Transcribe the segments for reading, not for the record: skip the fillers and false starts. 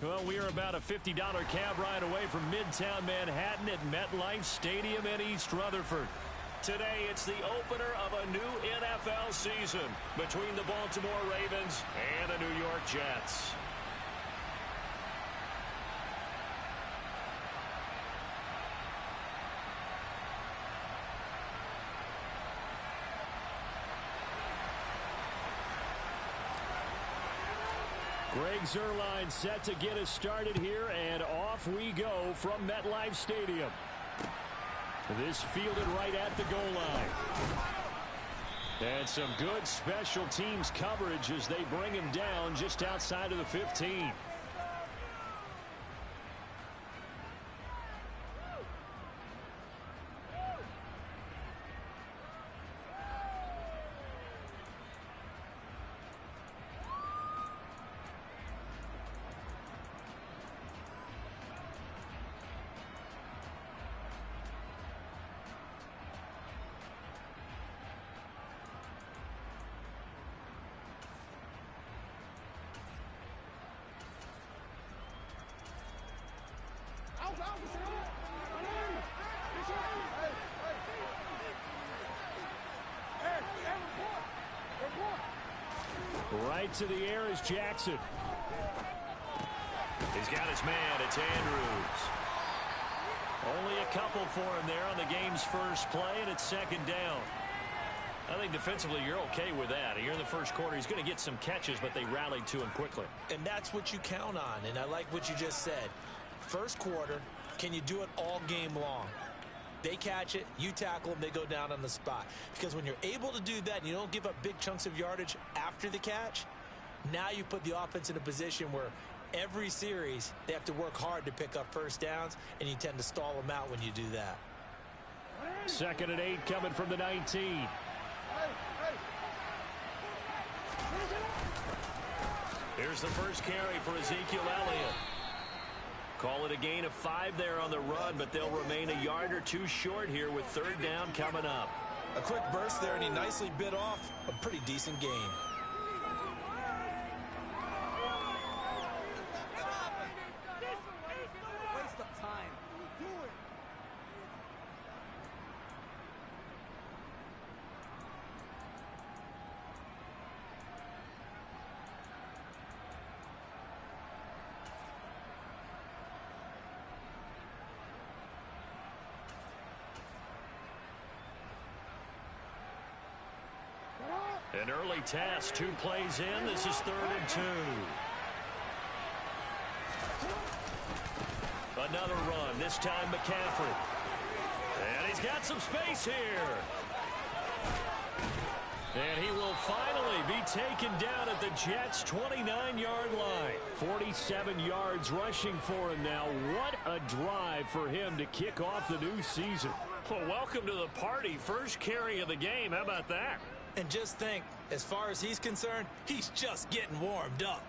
Well, we are about a $50 cab ride away from Midtown Manhattan at MetLife Stadium in East Rutherford. Today, it's the opener of a new NFL season between the Baltimore Ravens and the New York Jets. Greg Zuerlein set to get us started here, and off we go from MetLife Stadium. This fielded right at the goal line. And some good special teams coverage as they bring him down just outside of the 15. Right to the air is Jackson. He's got his man. It's Andrews. Only a couple for him there on the game's first play, and it's second down. I think defensively you're okay with that. Here in the first quarter, he's going to get some catches, but they rallied to him quickly. And that's what you count on, and I like what you just said. First quarter, can you do it all game long? They catch it, you tackle them, they go down on the spot. Because when you're able to do that and you don't give up big chunks of yardage after the catch, now you put the offense in a position where every series they have to work hard to pick up first downs, and you tend to stall them out when you do that. 2nd and 8 coming from the 19. Here's the first carry for Ezekiel Elliott. Call it a gain of 5 there on the run, but they'll remain a yard or two short here with third down coming up. A quick burst there, and he nicely bit off a pretty decent gain. Waste of time. An early task, 2 plays in. This is 3rd and 2. Another run, this time McCaffrey. And he's got some space here. And he will finally be taken down at the Jets' 29-yard line. 47 yards rushing for him now. What a drive for him to kick off the new season. Well, welcome to the party. First carry of the game. How about that? And just think, as far as he's concerned, he's just getting warmed up.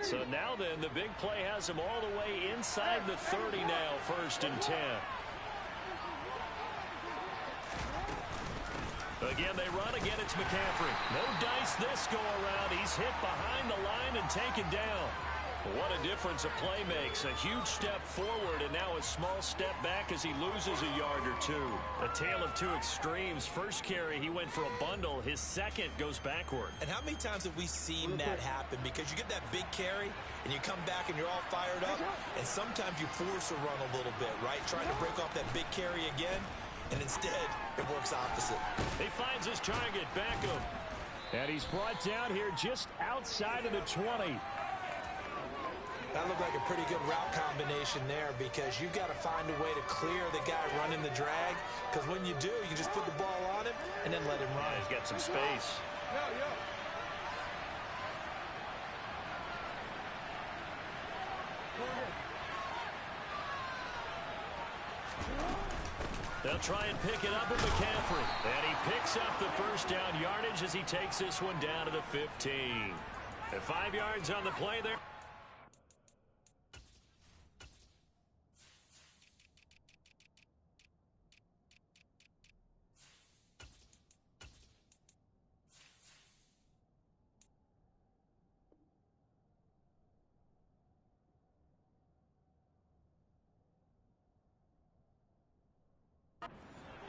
So now then, the big play has him all the way inside the 30 now, 1st and 10. Again, they run. Again, it's McCaffrey. No dice this go around. He's hit behind the line and taken down. What a difference a play makes. A huge step forward and now a small step back as he loses a yard or two. A tale of two extremes. First carry, he went for a bundle. His second goes backward. And how many times have we seen that happen? Because you get that big carry and you come back and you're all fired up, and sometimes you force a run a little bit, right? Trying to break off that big carry again, and instead it works opposite. He finds his target, Beckham. And he's brought down here just outside of the 20. That looked like a pretty good route combination there, because you've got to find a way to clear the guy running the drag, because when you do, you just put the ball on him and then let him run. Yeah, he's got some space. They'll try and pick it up with McCaffrey. And he picks up the first down yardage as he takes this one down to the 15. And 5 yards on the play there.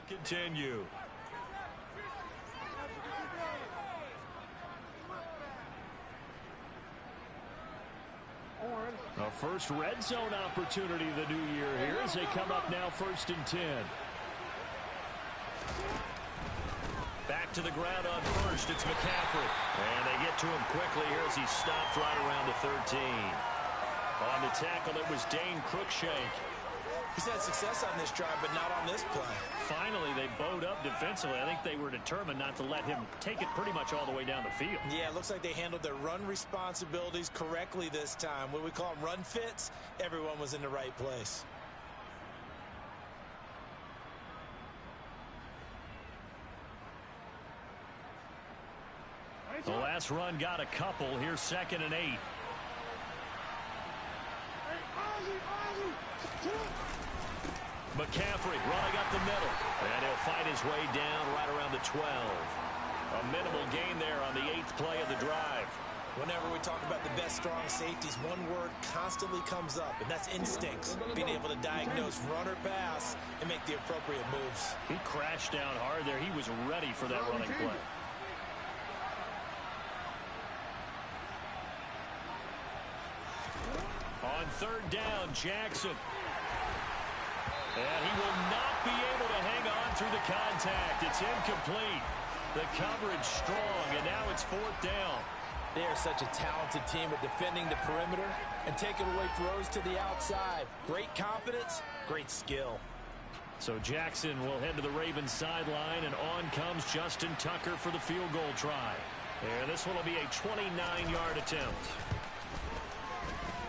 continue. A first red zone opportunity the new year here as they come up now 1st and 10. Back to the ground on first. It's McCaffrey. And they get to him quickly here as he stopped right around the 13. On the tackle, it was Dane Cruikshank. He's had success on this drive, but not on this play. Finally, they bowed up defensively. I think they were determined not to let him take it pretty much all the way down the field. Yeah, it looks like they handled their run responsibilities correctly this time. What we call them run fits, everyone was in the right place. The last run got a couple. Here's 2nd and 8. McCaffrey running up the middle. And he'll fight his way down right around the 12. A minimal gain there on the 8th play of the drive. Whenever we talk about the best strong safeties, one word constantly comes up, and that's instincts. Being able to diagnose run or pass and make the appropriate moves. He crashed down hard there. He was ready for that running play. On 3rd down, Jackson. And he will not be able to hang on through the contact. It's incomplete. The coverage strong, and now it's 4th down. They are such a talented team at defending the perimeter and taking away throws to the outside. Great confidence, great skill. So Jackson will head to the Ravens sideline, and on comes Justin Tucker for the field goal try. And this one will be a 29-yard attempt.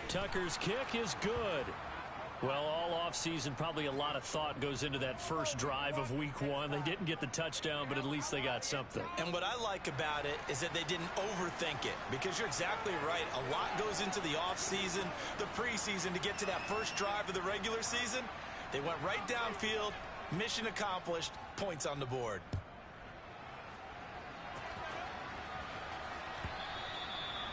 Tucker's kick is good. Well, all offseason, probably a lot of thought goes into that first drive of week 1. They didn't get the touchdown, but at least they got something. And what I like about it is that they didn't overthink it, because you're exactly right. A lot goes into the offseason, the preseason to get to that first drive of the regular season. They went right downfield, mission accomplished, points on the board.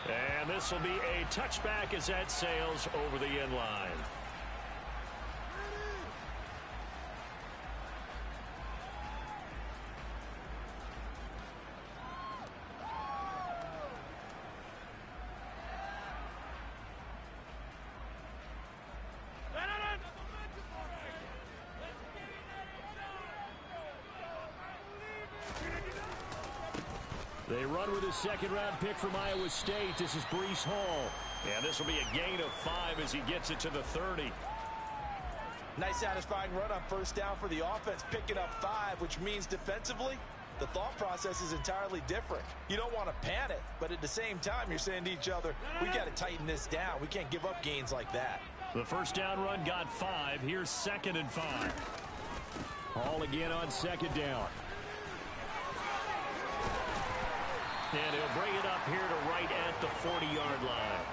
And this will be a touchback as that sails over the end line. They run with a 2nd-round pick from Iowa State. This is Breece Hall. And this will be a gain of 5 as he gets it to the 30. Nice satisfying run on 1st down for the offense, picking up 5, which means defensively, the thought process is entirely different. You don't want to panic, but at the same time, you're saying to each other, we got to tighten this down. We can't give up gains like that. The 1st down run got 5. Here's 2nd and 5. Hall again on 2nd down. And he'll bring it up here to right at the 40-yard line.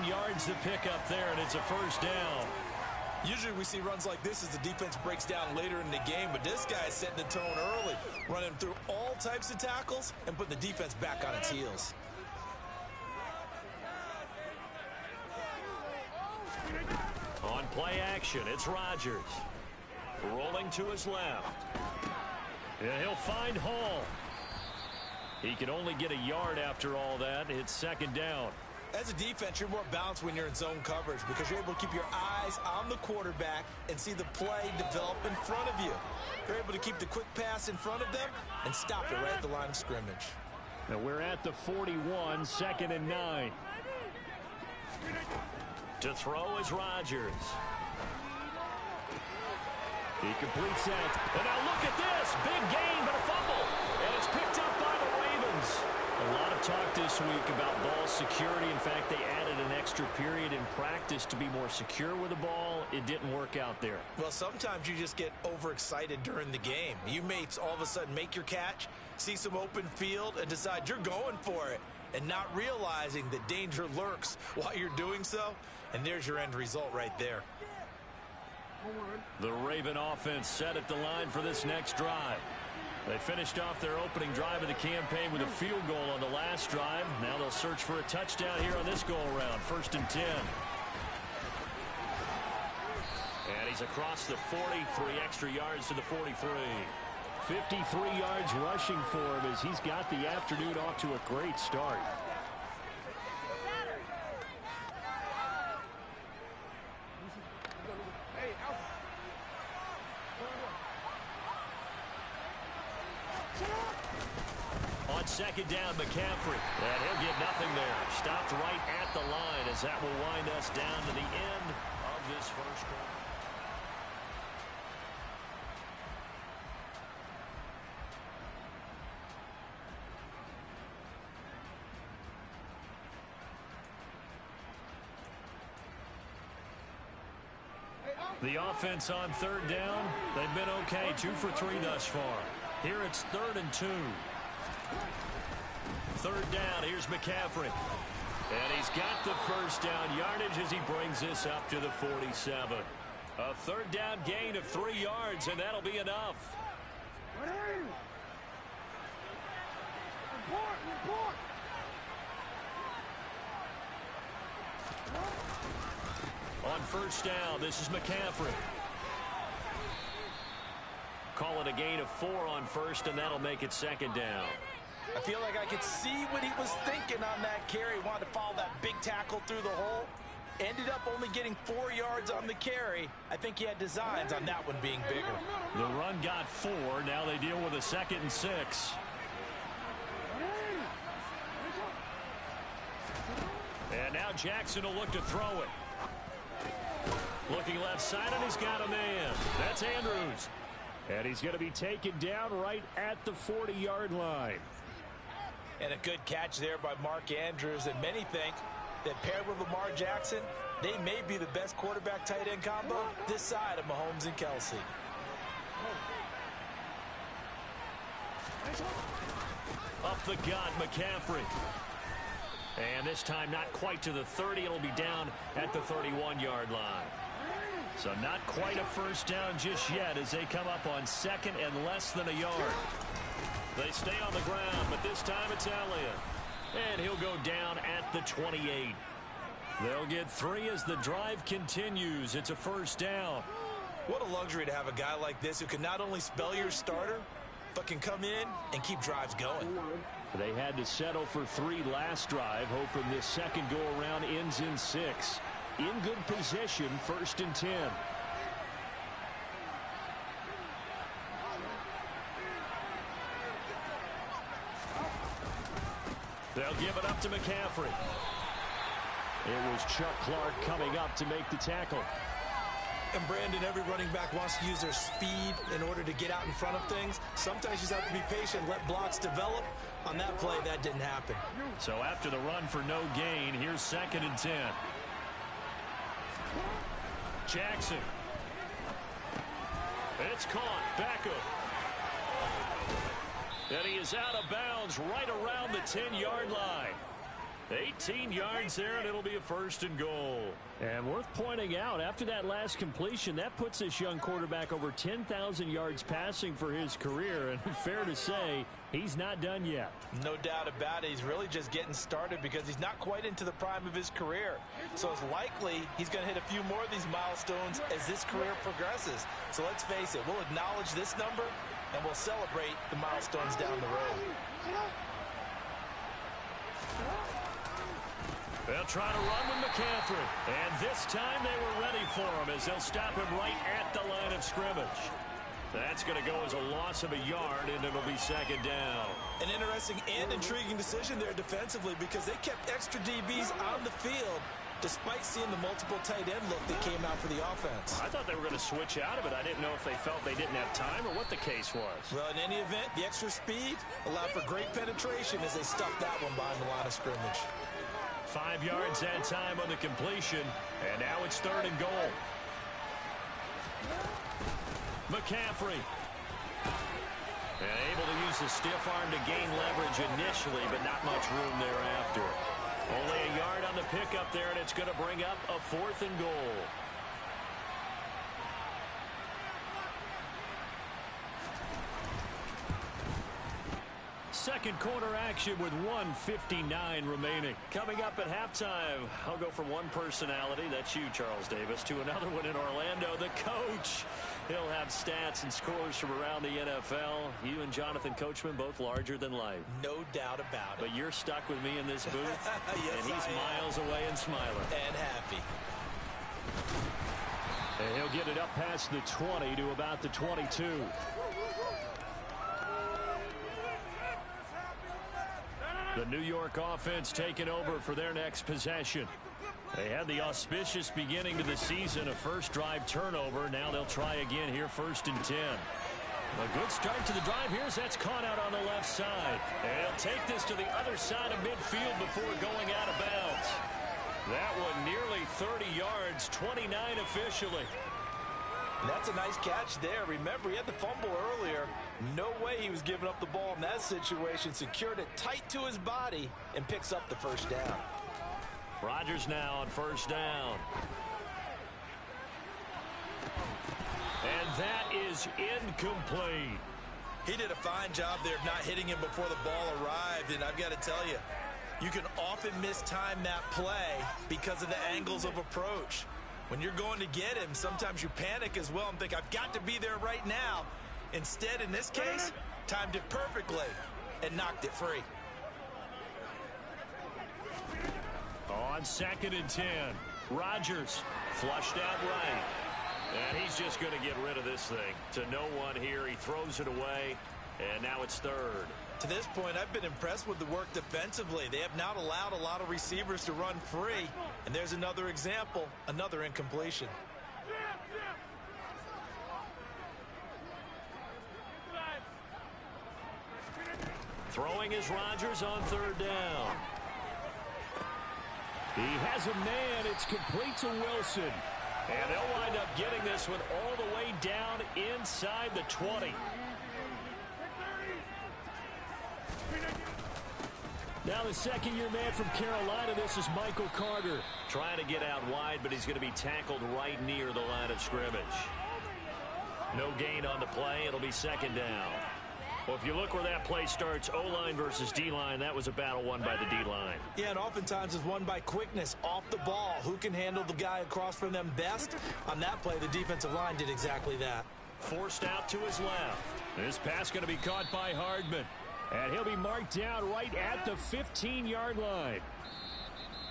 9 yards to pick up there, and it's a 1st down. Usually we see runs like this as the defense breaks down later in the game, but this guy is setting the tone early, running through all types of tackles and putting the defense back on its heels. On play action, it's Rodgers. Rolling to his left. And he'll find Hall. He can only get a yard after all that. It's 2nd down. As a defense, you're more balanced when you're in zone coverage because you're able to keep your eyes on the quarterback and see the play develop in front of you. You're able to keep the quick pass in front of them and stop it right at the line of scrimmage. Now we're at the 41, 2nd and 9. To throw is Rodgers. He completes that. And now look at this. Big gain, but a fumble. And it's picked up by the Ravens. A lot of talk this week about ball security. In fact, they added an extra period in practice to be more secure with the ball. It didn't work out there. Well, sometimes you just get overexcited during the game. You may all of a sudden make your catch, see some open field, and decide you're going for it, and not realizing that danger lurks while you're doing so. And there's your end result right there. The Raven offense set at the line for this next drive. They finished off their opening drive of the campaign with a field goal on the last drive. Now they'll search for a touchdown here on this go-around. 1st and 10. And he's across the 40, 3 extra yards to the 43. 53 yards rushing for him as he's got the afternoon off to a great start. On second down, McCaffrey. And he'll get nothing there. Stopped right at the line as that will wind us down to the end of this first quarter. The offense on third down, they've been okay. 2 for 3 thus far. Here it's 3rd and 2. Third down, here's McCaffrey. And he's got the first down yardage as he brings this up to the 47. A third down gain of 3 yards, and that'll be enough. On first down, this is McCaffrey. Call it a gain of 4 on first, and that'll make it second down. I feel like I could see what he was thinking on that carry. Wanted to follow that big tackle through the hole. Ended up only getting 4 yards on the carry. I think he had designs on that one being bigger. The run got 4. Now they deal with a 2nd and 6. And now Jackson will look to throw it. Looking left side, and he's got a man. That's Andrews. And he's going to be taken down right at the 40-yard line. And a good catch there by Mark Andrews. And many think that paired with Lamar Jackson, they may be the best quarterback tight end combo this side of Mahomes and Kelsey. Up the gut, McCaffrey. And this time not quite to the 30. It'll be down at the 31-yard line. So not quite a first down just yet as they come up on 2nd and less than a yard. They stay on the ground, but this time it's Elliott. And he'll go down at the 28. They'll get 3 as the drive continues. It's a first down. What a luxury to have a guy like this who can not only spell your starter, but can come in and keep drives going. They had to settle for 3 last drive, hoping this second go-around ends in 6. In good position, 1st and 10. They'll give it up to McCaffrey. It was Chuck Clark coming up to make the tackle. And Brandon, every running back wants to use their speed in order to get out in front of things. Sometimes you just have to be patient, let blocks develop. On that play, that didn't happen. So after the run for no gain, here's 2nd and 10. Jackson. It's caught. Beckham. And he is out of bounds right around the 10-yard line. 18 yards there, and it'll be a 1st and goal. And worth pointing out, after that last completion, that puts this young quarterback over 10,000 yards passing for his career. And fair to say, he's not done yet. No doubt about it. He's really just getting started because he's not quite into the prime of his career. So it's likely he's going to hit a few more of these milestones as this career progresses. So let's face it, we'll acknowledge this number, and we'll celebrate the milestones down the road. They'll try to run with McCaffrey. And this time they were ready for him as they'll stop him right at the line of scrimmage. That's going to go as a loss of a yard, and it'll be 2nd down. An interesting and intriguing decision there defensively because they kept extra DBs on the field despite seeing the multiple tight end look that came out for the offense. I thought they were going to switch out of it. I didn't know if they felt they didn't have time or what the case was. Well, in any event, the extra speed allowed for great penetration as they stuffed that one behind the line of scrimmage. 5 yards that time on the completion, and now it's 3rd and goal. McCaffrey. And able to use the stiff arm to gain leverage initially, but not much room thereafter. Only a yard on the pickup there, and it's going to bring up a 4th and goal. second quarter action with 1:59 remaining. Coming up at halftime, I'll go from one personality, that's you, Charles Davis, to another one in Orlando, the coach. He'll have stats and scores from around the NFL. You and Jonathan Coachman both larger than life. No doubt about it. But you're stuck with me in this booth, yes, and he's miles away and smiling. And happy. And he'll get it up past the 20 to about the 22. The New York offense taking over for their next possession. They had the auspicious beginning to the season, a first drive turnover. Now they'll try again here, 1st and 10. A good start to the drive here as that's caught out on the left side. And he'll take this to the other side of midfield before going out of bounds. That one nearly 30 yards, 29 officially. That's a nice catch there. Remember, he had the fumble earlier. No way he was giving up the ball in that situation. Secured it tight to his body and picks up the first down. Rodgers now on 1st down. And that is incomplete. He did a fine job there of not hitting him before the ball arrived. And I've got to tell you, you can often mistime that play because of the angles of approach. When you're going to get him, sometimes you panic as well and think, I've got to be there right now. Instead, in this case, timed it perfectly and knocked it free. On 2nd and 10, Rodgers Flushed out right. And he's just going to get rid of this thing. To no one here, he throws it away, and now it's 3rd. To this point, I've been impressed with the work defensively. They have not allowed a lot of receivers to run free. And there's another example, another incompletion. Throwing is Rodgers on 3rd down. He has a man. It's complete to Wilson. And they'll wind up getting this one all the way down inside the 20. Now the second-year man from Carolina, this is Michael Carter. Trying to get out wide, but he's going to be tackled right near the line of scrimmage. No gain on the play. It'll be 2nd down. Well, if you look where that play starts, O-line versus D-line, that was a battle won by the D-line. Yeah, and oftentimes it's won by quickness off the ball. Who can handle the guy across from them best? On that play, the defensive line did exactly that. Forced out to his left. This pass going to be caught by Hardman. And he'll be marked down right at the 15-yard line.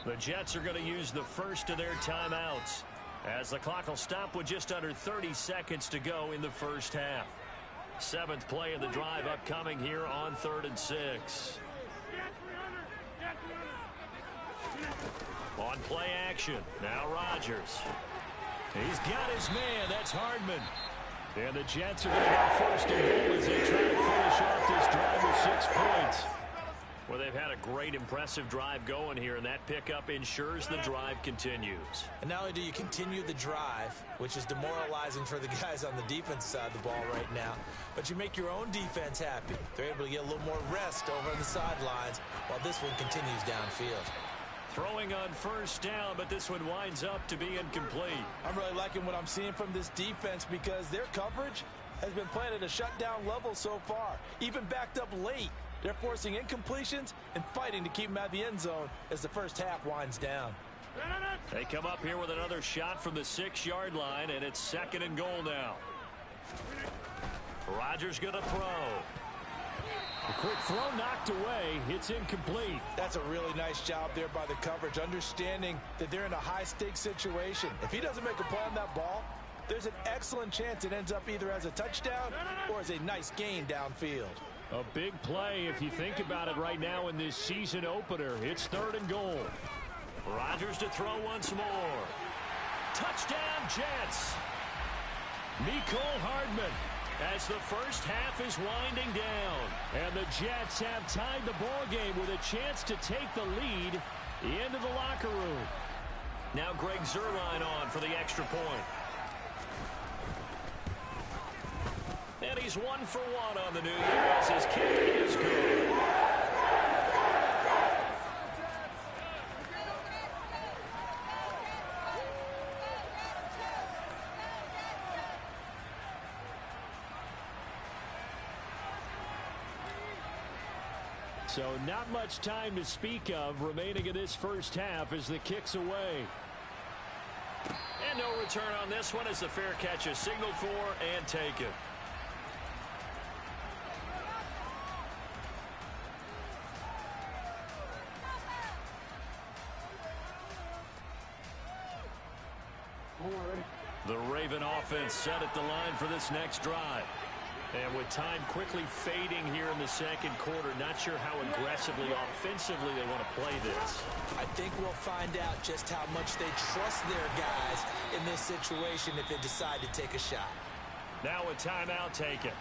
The Jets are going to use the first of their timeouts, as the clock will stop with just under 30 seconds to go in the first half. 7th play of the drive upcoming here on 3rd and 6. On play action, now Rodgers. He's got his man. That's Hardman. And the Jets are going to have 1st and goal as they try to finish off this drive with 6 points. Well, they've had a great, impressive drive going here, and that pickup ensures the drive continues. And not only do you continue the drive, which is demoralizing for the guys on the defense side of the ball right now, but you make your own defense happy. They're able to get a little more rest over on the sidelines while this one continues downfield. Throwing on 1st down, but this one winds up to be incomplete. I'm really liking what I'm seeing from this defense because their coverage has been playing at a shutdown level so far. Even backed up late, they're forcing incompletions and fighting to keep them out of the end zone as the first half winds down. They come up here with another shot from the 6-yard line, and it's 2nd and goal now. Rodgers going to throw. A quick throw knocked away. It's incomplete. That's a really nice job there by the coverage, understanding that they're in a high-stakes situation. If he doesn't make a play on that ball, there's an excellent chance it ends up either as a touchdown or as a nice gain downfield. A big play if you think about it right now in this season opener. It's 3rd and goal. Rodgers to throw once more. Touchdown, Jets. Mecole Hardman. As the first half is winding down. And the Jets have tied the ball game with a chance to take the lead into the locker room. Now Greg Zuerlein on for the extra point. And he's 1 for 1 on the new year as his kick is good. So not much time to speak of remaining in this first half as the kick's away. And no return on this one as the fair catch is signaled for and taken. The Raven offense set at the line for this next drive. And with time quickly fading here in the second quarter, not sure how aggressively, offensively they want to play this. I think we'll find out just how much they trust their guys in this situation if they decide to take a shot. Now a timeout taken.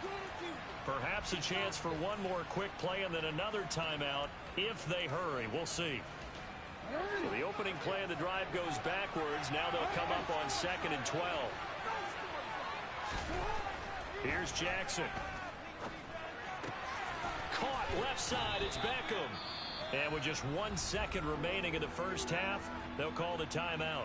Perhaps a chance for one more quick play and then another timeout if they hurry. We'll see. So the opening play of the drive goes backwards. Now they'll come up on 2nd and 12. Here's Jackson. Caught left side. It's Beckham. And with just 1 second remaining in the first half, they'll call the timeout.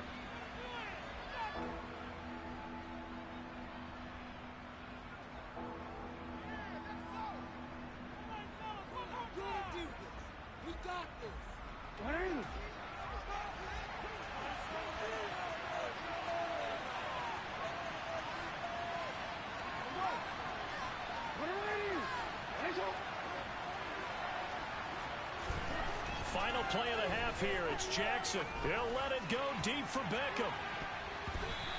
We got this. Final play of the half here. It's Jackson. He'll let it go deep for Beckham.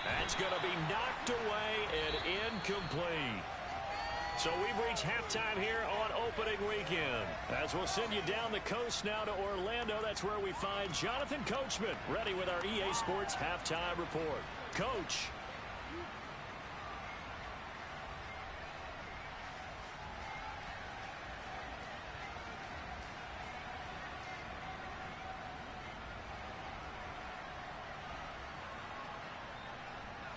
That's going to be knocked away and incomplete. So we've reached halftime here on opening weekend. As we'll send you down the coast now to Orlando, that's where we find Jonathan Coachman ready with our EA Sports halftime report. Coach.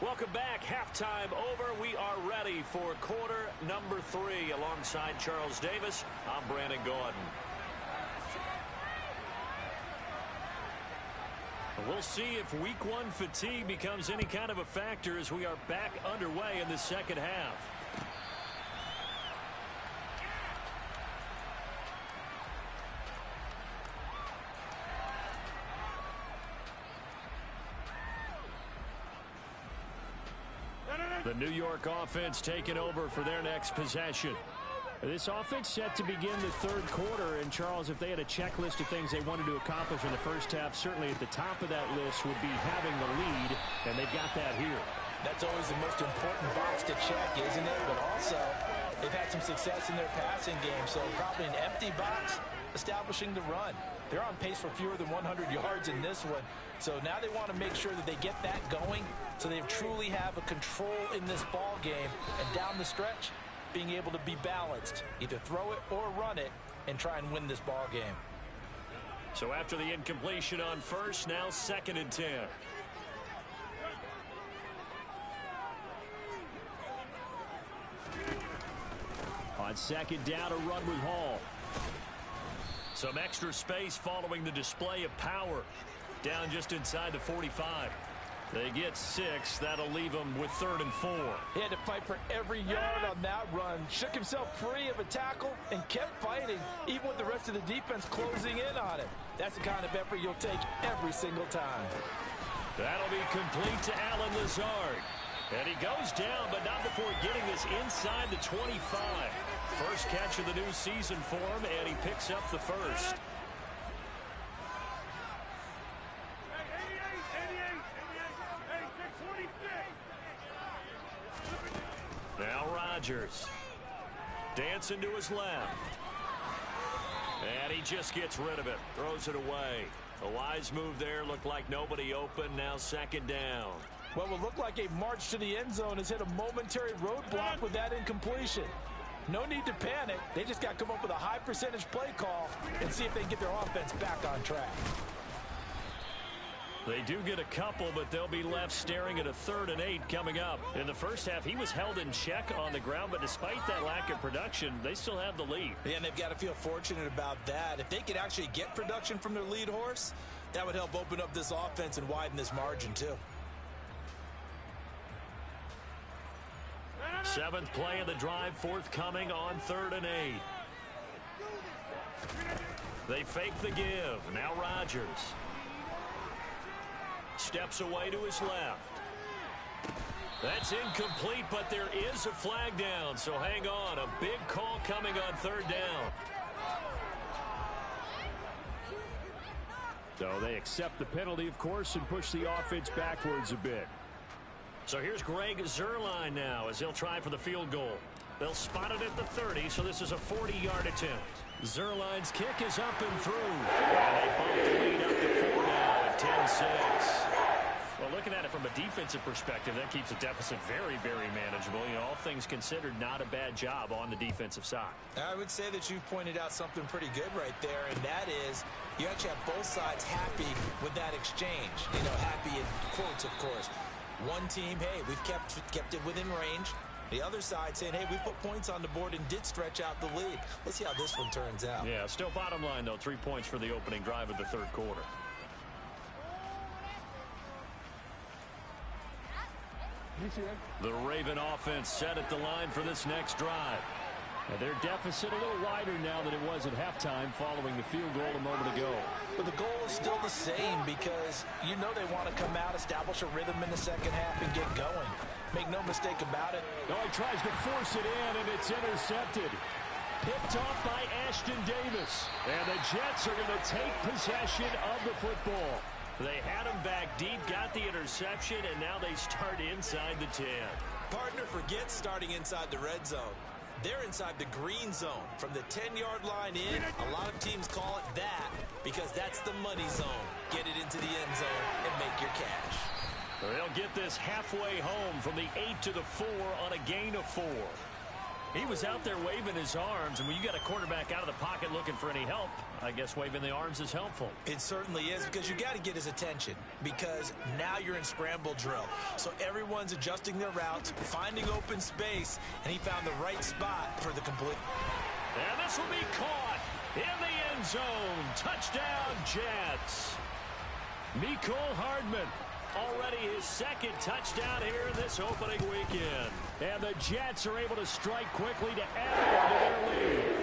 Welcome back. Halftime over. We are ready for quarter number 3. Alongside Charles Davis, I'm Brandon Gaudin. We'll see if week 1 fatigue becomes any kind of a factor as we are back underway in the second half. The New York offense taking over for their next possession. This offense set to begin the third quarter. And, Charles, if they had a checklist of things they wanted to accomplish in the first half, certainly at the top of that list would be having the lead, and they've got that here. That's always the most important box to check, isn't it? But also, they've had some success in their passing game, so probably an empty box establishing the run. They're on pace for fewer than 100 yards in this one. So now they want to make sure that they get that going so they truly have a control in this ball game. And down the stretch, being able to be balanced, either throw it or run it, and try and win this ball game. So after the incompletion on first, now 2nd and 10. On 2nd down, a run with Hall. Some extra space following the display of power. Down just inside the 45. They get 6. That'll leave them with 3rd and 4. He had to fight for every yard on that run. Shook himself free of a tackle and kept fighting, even with the rest of the defense closing in on him. That's the kind of effort you'll take every single time. That'll be complete to Allen Lazard. And he goes down, but not before getting this inside the 25. First catch of the new season for him, and he picks up the first. Now Rodgers. Dancing to his left. And he just gets rid of it. Throws it away. A wise move there. Looked like nobody open. Now 2nd down. What will look like a march to the end zone has hit a momentary roadblock with that incompletion. No need to panic. They just got to come up with a high percentage play call and see if they can get their offense back on track. They do get a couple, but they'll be left staring at a 3rd and 8 coming up. In the first half, he was held in check on the ground, but despite that lack of production, they still have the lead. And they've got to feel fortunate about that. If they could actually get production from their lead horse, that would help open up this offense and widen this margin too. 7th play of the drive, forthcoming on 3rd and 8. They fake the give. Now Rodgers. Steps away to his left. That's incomplete, but there is a flag down, so hang on. A big call coming on third down. So they accept the penalty, of course, and push the offense backwards a bit. So here's Greg Zuerlein now as he'll try for the field goal. They'll spot it at the 30, so this is a 40-yard attempt. Zuerlein's kick is up and through. And they bump the lead up to 4 now at 10-6. Well, looking at it from a defensive perspective, that keeps the deficit very, very manageable. You know, all things considered, not a bad job on the defensive side. I would say that you've pointed out something pretty good right there, and that is you actually have both sides happy with that exchange. You know, happy in quotes, of course. One team, hey, we've kept it within range. The other side saying, hey, we put points on the board and did stretch out the lead. Let's see how this one turns out. Yeah, still bottom line, though, 3 points for the opening drive of the third quarter. The Raven offense set at the line for this next drive. And their deficit a little wider now than it was at halftime following the field goal a moment ago. But the goal is still the same because you know they want to come out, establish a rhythm in the second half, and get going. Make no mistake about it. No, he tries to force it in, and it's intercepted. Picked off by Ashton Davis. And the Jets are going to take possession of the football. They had him back deep, got the interception, and now they start inside the 10. Partner forgets starting inside the red zone. They're inside the green zone. From the 10-yard line in, a lot of teams call it that because that's the money zone. Get it into the end zone and make your cash. They'll get this halfway home from the 8 to the 4 on a gain of 4. He was out there waving his arms, and when you got a quarterback out of the pocket looking for any help, I guess waving the arms is helpful. It certainly is because you got to get his attention because now you're in scramble drill. So everyone's adjusting their routes, finding open space, and he found the right spot for the complete. And this will be caught in the end zone. Touchdown, Jets. Mecole Hardman. Already his second touchdown here this opening weekend. And the Jets are able to strike quickly to add on to their lead.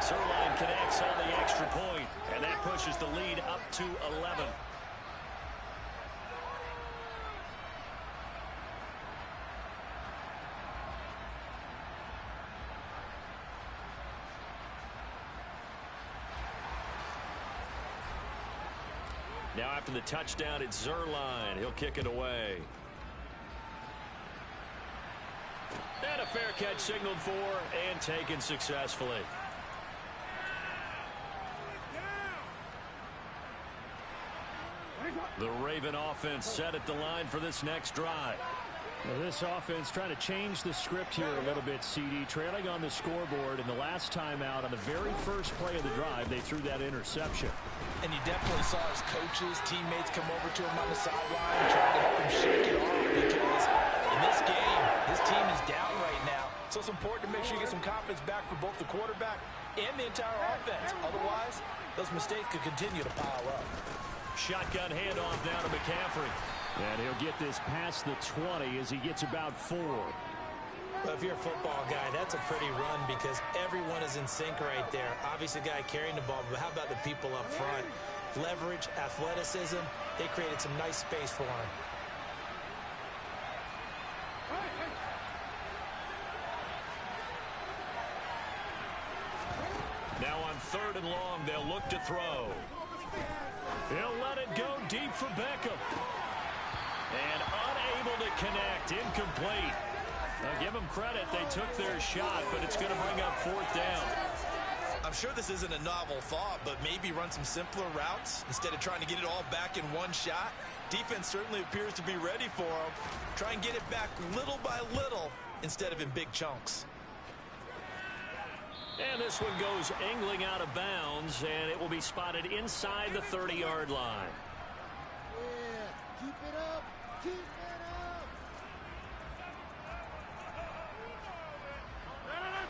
Zuerlein connects on the extra point, and that pushes the lead up to 11. Now after the touchdown, it's Zuerlein. He'll kick it away. And a fair catch signaled for and taken successfully. The Raven offense set at the line for this next drive. Well, this offense trying to change the script here a little bit, CD. Trailing on the scoreboard, and the last time out on the very first play of the drive, they threw that interception. And you definitely saw his coaches, teammates come over to him on the sideline and try to help him shake it off because in this game, his team is down right now. So it's important to make sure you get some confidence back for both the quarterback and the entire offense. Otherwise, those mistakes could continue to pile up. Shotgun handoff down to McCaffrey. And he'll get this past the 20 as he gets about 4. Well, if you're a football guy, that's a pretty run because everyone is in sync right there. Obviously, the guy carrying the ball, but how about the people up front? Leverage, athleticism, they created some nice space for him. Now on 3rd and long, they'll look to throw. He'll let it go deep for Beckham. And unable to connect, incomplete. Now give them credit, they took their shot, but it's going to bring up 4th down. I'm sure this isn't a novel thought, but maybe run some simpler routes instead of trying to get it all back in one shot. Defense certainly appears to be ready for him. Try and get it back little by little instead of in big chunks. And this one goes angling out of bounds, and it will be spotted inside the 30-yard line. Yeah, keep it up, keep it up.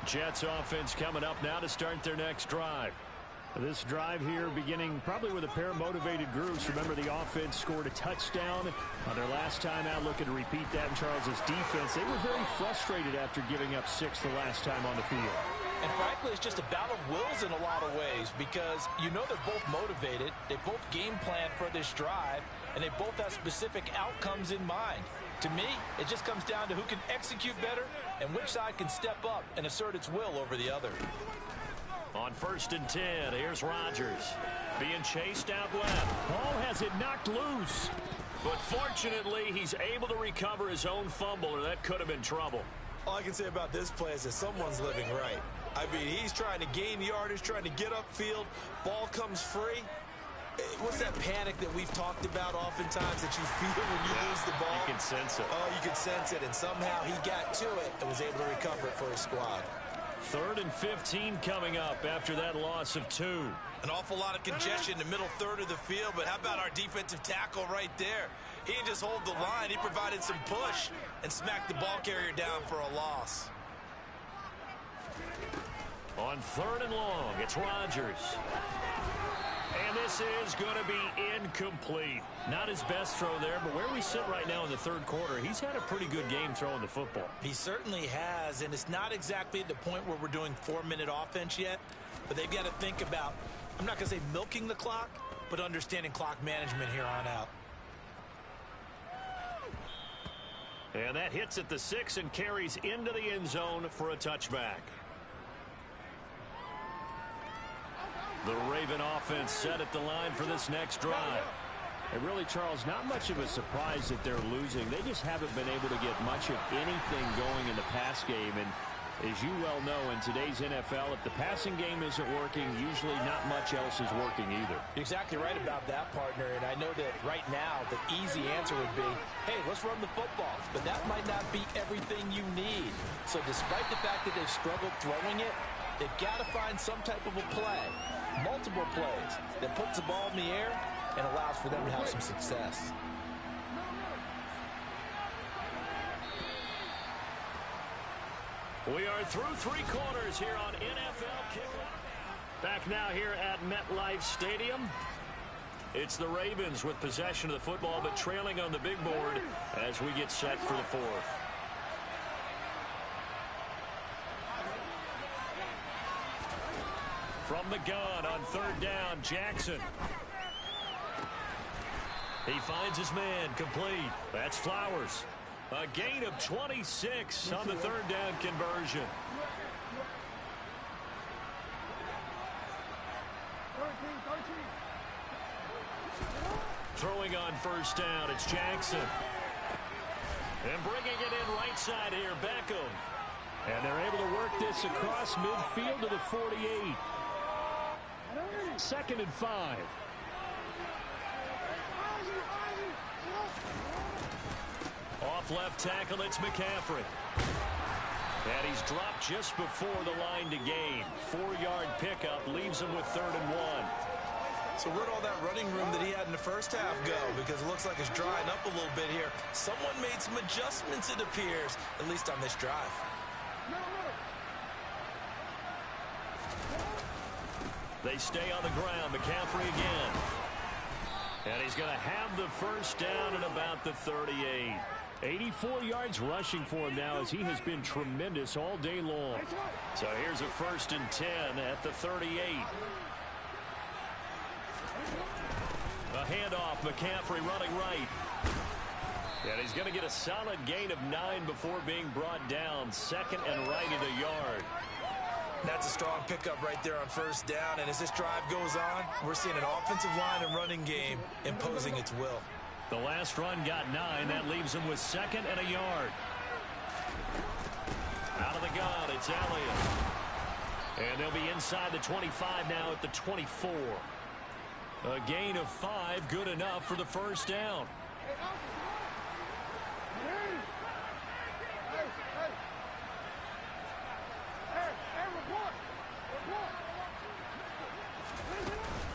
Jets offense coming up now to start their next drive. This drive here beginning probably with a pair of motivated groups. Remember, the offense scored a touchdown on their last time out, looking to repeat that in Charles's defense. They were very frustrated after giving up 6 the last time on the field. And frankly, it's just a battle of wills in a lot of ways because you know they're both motivated. They both game plan for this drive, and they both have specific outcomes in mind. To me, it just comes down to who can execute better and which side can step up and assert its will over the other. On 1st and 10, here's Rodgers. Being chased out left. Ball has it knocked loose. But fortunately, he's able to recover his own fumble, or that could have been trouble. All I can say about this play is that someone's living right. I mean, he's trying to gain yardage, trying to get upfield. Ball comes free. What's that panic that we've talked about oftentimes that you feel when you lose the ball? You can sense it. Oh, you can sense it, and somehow he got to it and was able to recover it for his squad. 3rd and 15 coming up after that loss of 2. An awful lot of congestion in the middle third of the field, but how about our defensive tackle right there? He didn't just hold the line. He provided some push and smacked the ball carrier down for a loss. On 3rd and long, it's Rodgers. And this is going to be incomplete. Not his best throw there, but where we sit right now in the 3rd quarter, he's had a pretty good game throwing the football. He certainly has, and it's not exactly at the point where we're doing 4-minute offense yet, but they've got to think about, I'm not going to say milking the clock, but understanding clock management here on out. And that hits at the 6 and carries into the end zone for a touchback. The Raven offense set at the line for this next drive. And really, Charles, not much of a surprise that they're losing. They just haven't been able to get much of anything going in the pass game. And as you well know, in today's NFL, if the passing game isn't working, usually not much else is working either. You're exactly right about that, partner. And I know that right now the easy answer would be, hey, let's run the football. But that might not be everything you need. So despite the fact that they've struggled throwing it, they've got to find some type of a play, multiple plays, that puts the ball in the air and allows for them to have some success. We are through 3 quarters here on NFL Kickoff. Back now here at MetLife Stadium. It's the Ravens with possession of the football, but trailing on the big board as we get set for the 4th. From the gun on 3rd down, Jackson. He finds his man, complete. That's Flowers. A gain of 26 on the 3rd down conversion. Throwing on 1st down, it's Jackson. And bringing it in right side here, Beckham. And they're able to work this across midfield to the 48. 2nd and 5. Off left tackle, it's McCaffrey. And he's dropped just before the line to gain. 4-yard pickup leaves him with 3rd and 1. So where'd all that running room that he had in the first half go? Because it looks like it's drying up a little bit here. Someone made some adjustments, it appears, at least on this drive. They stay on the ground. McCaffrey again. And he's going to have the 1st down at about the 38. 84 yards rushing for him now as he has been tremendous all day long. So here's a 1st and 10 at the 38. A handoff, McCaffrey running right. And he's going to get a solid gain of 9 before being brought down. 2nd and right at a yard. That's a strong pickup right there on 1st down. And as this drive goes on, we're seeing an offensive line and running game imposing its will. The last run got 9. That leaves him with 2nd and a yard. Out of the gun, it's Elliott. And they'll be inside the 25 now at the 24. A gain of 5, good enough for the 1st down.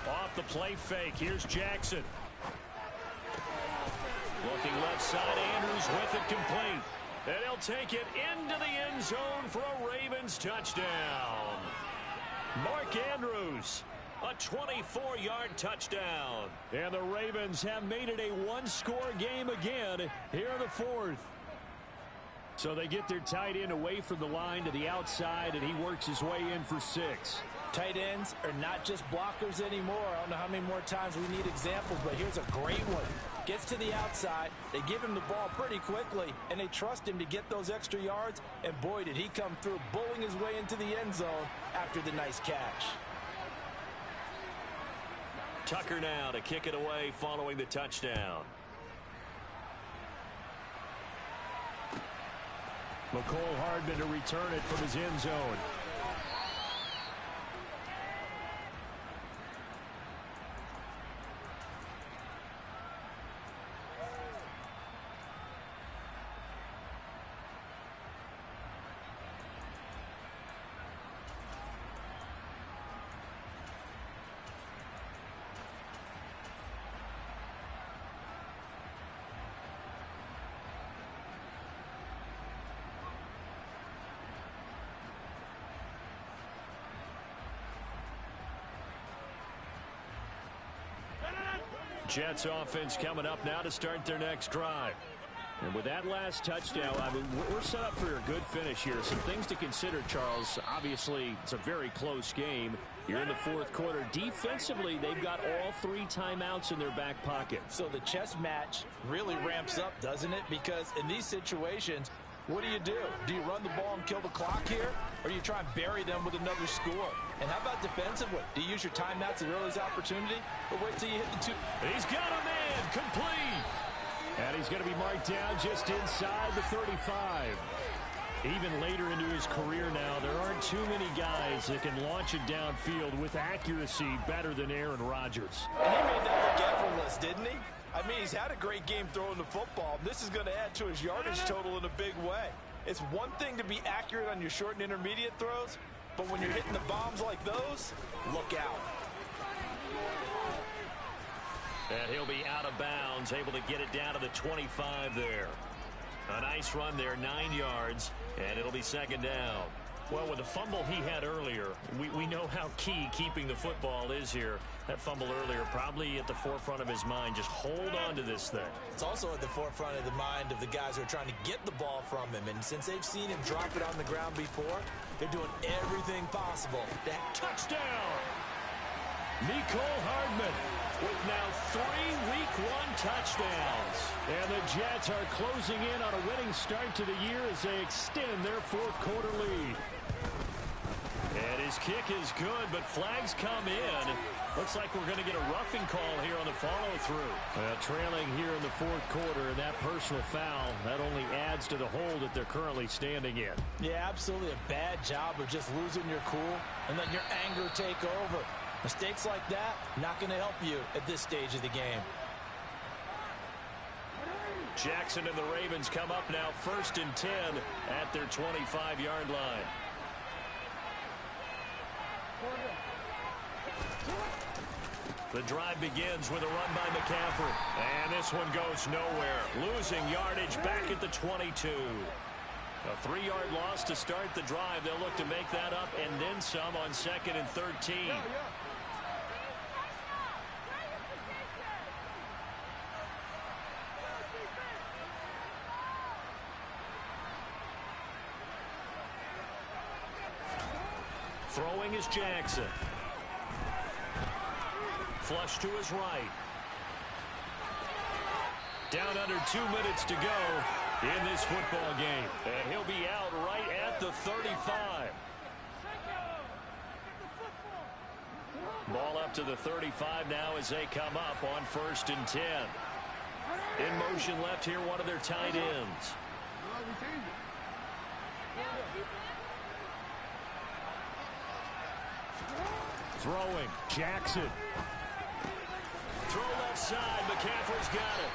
Off the play fake, here's Jackson. Looking left side, Andrews with it complete. And he'll take it into the end zone for a Ravens touchdown. Mark Andrews, a 24-yard touchdown. And the Ravens have made it a 1-score game again here in the 4th. So they get their tight end away from the line to the outside, and he works his way in for 6. Tight ends are not just blockers anymore. I don't know how many more times we need examples, but here's a great one. Gets to the outside, they give him the ball pretty quickly, and they trust him to get those extra yards, and boy, did he come through, bowling his way into the end zone after the nice catch. Tucker now to kick it away following the touchdown. McCole Hardman to return it from his end zone. Jets offense coming up now to start their next drive. And with that last touchdown, I mean, we're set up for a good finish here. Some things to consider, Charles. Obviously, it's a very close game. You're in the fourth quarter. Defensively, they've got all 3 timeouts in their back pocket. So the chess match really ramps up, doesn't it? Because in these situations, what do? Do you run the ball and kill the clock here? Or do you try and bury them with another score? And how about defensively? Do you use your timeouts at earliest opportunity? Or wait till you hit the 2? He's got a man complete. And he's going to be marked down just inside the 35. Even later into his career now, there aren't too many guys that can launch it downfield with accuracy better than Aaron Rodgers. And he made that look effortless, didn't he? I mean, he's had a great game throwing the football. This is going to add to his yardage total in a big way. It's one thing to be accurate on your short and intermediate throws, but when you're hitting the bombs like those, look out. And he'll be out of bounds, able to get it down to the 25 there. A nice run there, 9 yards, and it'll be second down. Well, with the fumble he had earlier, we know how key keeping the football is here. That fumble earlier probably at the forefront of his mind. Just hold on to this thing. It's also at the forefront of the mind of the guys who are trying to get the ball from him. And since they've seen him drop it on the ground before, they're doing everything possible. That touchdown! Mecole Hardman with now 3 Week 1 touchdowns. And the Jets are closing in on a winning start to the year as they extend their fourth quarter lead. And his kick is good, but flags come in. Looks like we're going to get a roughing call here on the follow-through. Trailing here in the fourth quarter, and that personal foul, that only adds to the hole that they're currently standing in. Yeah, absolutely a bad job of just losing your cool and letting your anger take over. Mistakes like that, not going to help you at this stage of the game. Jackson and the Ravens come up now 1st and 10 at their 25-yard line. The drive begins with a run by McCaffrey. And this one goes nowhere. Losing yardage back at the 22. A 3-yard loss to start the drive. They'll look to make that up and then some on 2nd and 13. Throwing is Jackson. Flush to his right. Down under 2 minutes to go in this football game. And he'll be out right at the 35. Ball up to the 35 now as they come up on 1st and 10. In motion left here, one of their tight ends. Throwing, Jackson. Throw left side, McCaffrey's got it.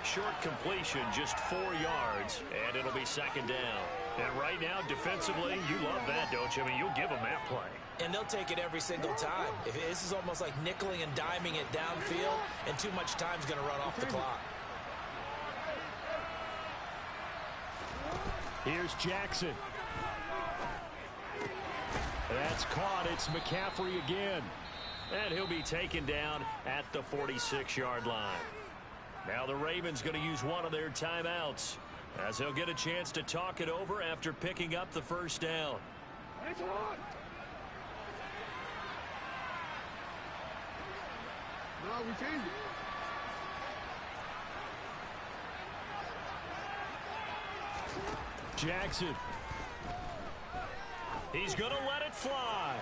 Short completion, just 4 yards, and it'll be 2nd down. And right now, defensively, you love that, don't you? I mean, you'll give them that play. And they'll take it every single time. This is almost like nickeling and diming it downfield, and too much time's going to run off the clock. Here's Jackson. That's caught. It's McCaffrey again. And he'll be taken down at the 46-yard line. Now the Ravens going to use one of their timeouts. As he'll get a chance to talk it over after picking up the first down. No, we changed it. Jackson. He's going to let it fly.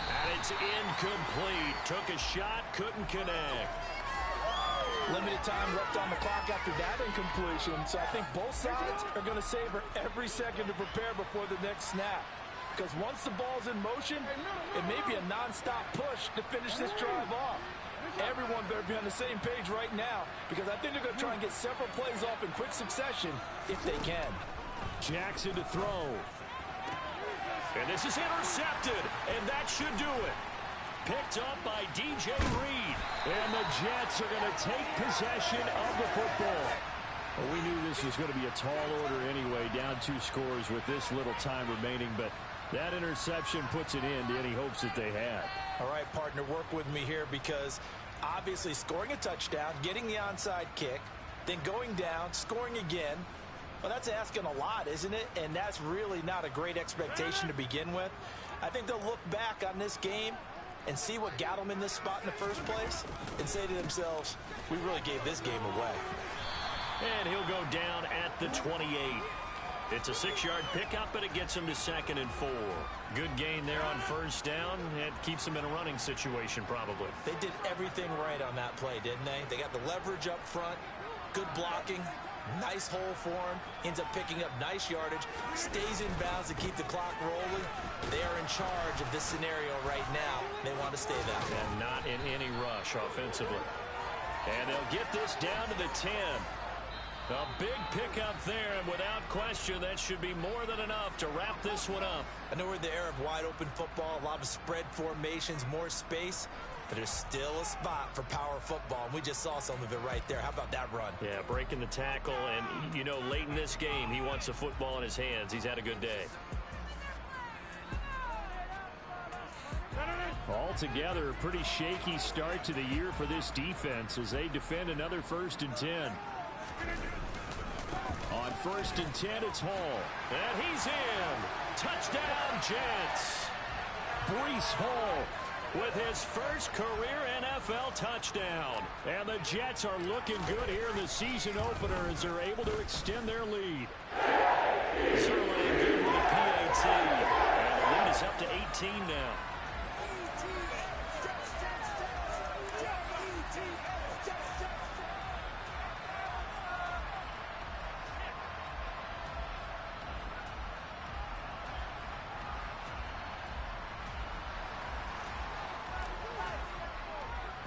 And it's incomplete. Took a shot, couldn't connect. Limited time left on the clock after that incompletion. So I think both sides are going to savor every second to prepare before the next snap. Because once the ball's in motion, it may be a nonstop push to finish this drive off. Everyone better be on the same page right now, because I think they're going to try and get several plays off in quick succession if they can. Jackson to throw. And this is intercepted, and that should do it. Picked up by DJ Reed. And the Jets are going to take possession of the football. Well, we knew this was going to be a tall order anyway, down 2 scores with this little time remaining, but that interception puts an end to any hopes that they had. All right, partner, work with me here, because obviously scoring a touchdown, getting the onside kick, then going down, scoring again, well, that's asking a lot, isn't it? And that's really not a great expectation to begin with. I think they'll look back on this game and see what got them in this spot in the first place and say to themselves, we really gave this game away. And he'll go down at the 28. It's a 6-yard pickup, but it gets him to 2nd and 4. Good gain there on first down. It keeps him in a running situation, probably. They did everything right on that play, didn't they? They got the leverage up front, good blocking, nice hole for him, ends up picking up nice yardage, stays in bounds to keep the clock rolling. They are in charge of this scenario right now. They want to stay that way. And not in any rush offensively. And they'll get this down to the 10. A big pickup there, and without question, that should be more than enough to wrap this one up. I know we're in the era of wide-open football, a lot of spread formations, more space, but there's still a spot for power football, and we just saw some of it right there. How about that run? Yeah, breaking the tackle, and, you know, late in this game, he wants the football in his hands. He's had a good day. Altogether, a pretty shaky start to the year for this defense as they defend another 1st and 10. On 1st and 10, it's Hall. And he's in. Touchdown, Jets. Breece Hall with his first career NFL touchdown. And the Jets are looking good here in the season opener as they're able to extend their lead. Zerline good with a PAT. And the lead is up to 18 now.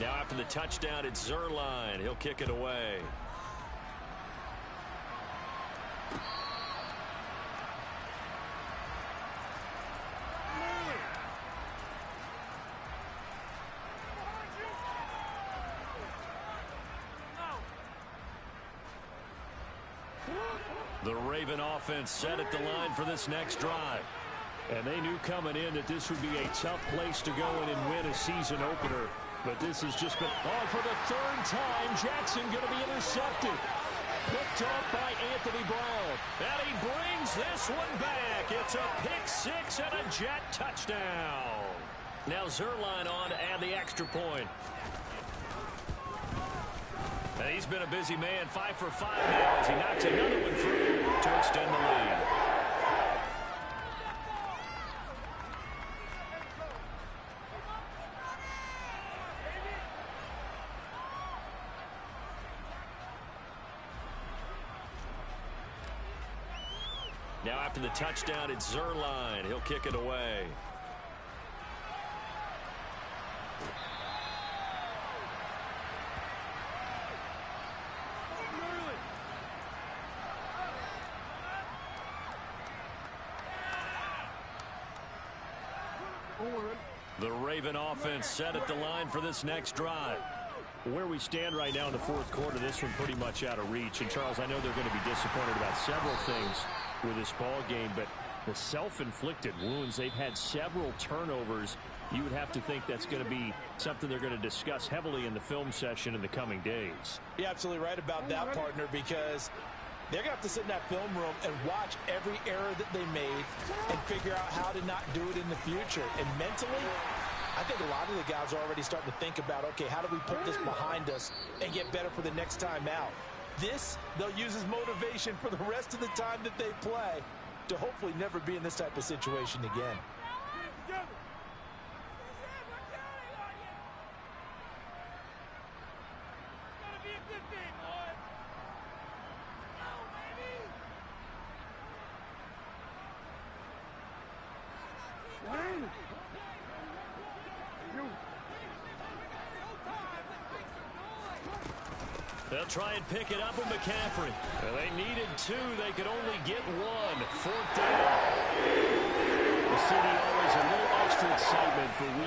Now after the touchdown, it's Zerline. He'll kick it away. The Raven offense set at the line for this next drive. And they knew coming in that this would be a tough place to go in and win a season opener. But this has just been on for the 3rd time. Jackson going to be intercepted. Picked up by Anthony Brown. And he brings this one back. It's a pick-6 and a Jet touchdown. Now Zerline on to add the extra point. And he's been a busy man, 5 for 5 now as he knocks another one through to extend the lead. Now after the touchdown, it's Zerline. He'll kick it away. The Raven offense set at the line for this next drive. Where we stand right now in the 4th quarter, this one pretty much out of reach. And, Charles, I know they're going to be disappointed about several things with this ball game, but the self-inflicted wounds, they've had several turnovers. You would have to think that's going to be something they're going to discuss heavily in the film session in the coming days. You're absolutely right about that, partner, because They're going to have to sit in that film room and watch every error that they made and figure out how to not do it in the future. And mentally, I think a lot of the guys are already starting to think about, okay, how do we put this behind us and get better for the next time out? This, they'll use as motivation for the rest of the time that they play to hopefully never be in this type of situation again. They'll try and pick it up with McCaffrey. Well, they needed 2. They could only get 1. 4th down. The city always a little extra excitement for week